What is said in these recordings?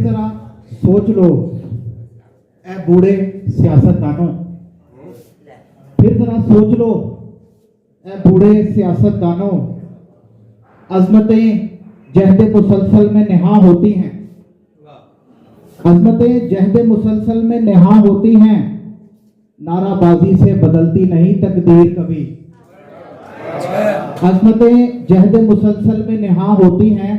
फिर जरा सोच लो ए बूढ़े सियासतदानों, फिर जरा सोच लो ए बूढ़े सियासतदानों, अजमतें जहद मुसलसल में नेहा होती हैं, अजमतें जहद मुसलसल में नेहा होती हैं, नाराबाजी से बदलती नहीं तकदीर कभी। अजमतें जहद मुसलसल में नेहा होती हैं,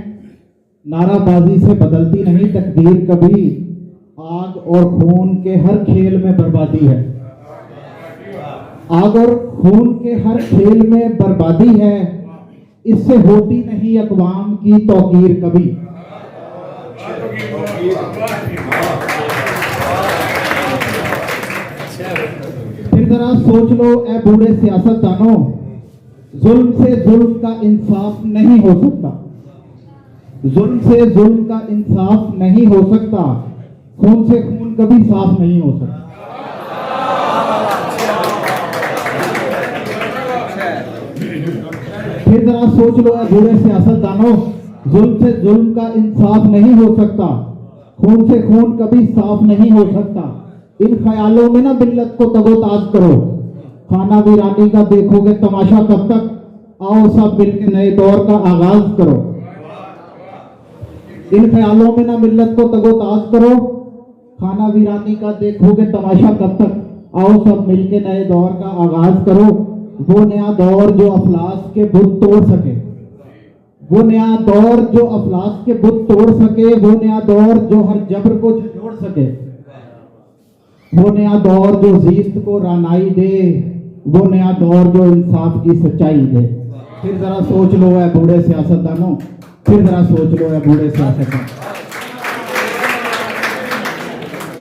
नाराबाजी से बदलती नहीं तकदीर कभी। आग और खून के हर खेल में बर्बादी है, आग और खून के हर खेल में बर्बादी है, इससे होती नहीं अक़वाम की तौकीर कभी। फिर जरा सोच लो ए बूढ़े सियासतदानों, जुल्म से जुल्म का इंसाफ नहीं हो सकता, जुल्म से जुल्म का इंसाफ नहीं हो सकता, खून से खून कभी साफ नहीं हो सकता। फिर जरा सोच लो ए बूढ़े सियासतदानों, जुल्म से जुल्म का इंसाफ नहीं हो सकता, खून से खून कभी साफ नहीं हो सकता। इन ख्यालों में ना मिल्लत को तगोताज करो, खाना वीरानी का देखोगे तमाशा कब तक, आओ सब मिलकर नए दौर का आगाज करो। इन ख्यालों में ना मिल्लत को तगोताज करो, खाना वीरानी का देखोगे तमाशा कब तक, आओ सब मिलकर नए दौर का आगाज करो। वो नया दौर जो अफलास के बुत तोड़ सके, वो नया दौर जो अफलास के बुत तोड़ सके, वो नया दौर जो हर जबर को झंझोड़ सके, वो नया दौर जो जीत को रानाई दे, वो नया दौर जो इंसाफ की सच्चाई दे। फिर जरा सोच लो है बूढ़े सियासतदानों, फिर जरा सोच लो है बूढ़े सियासतदान।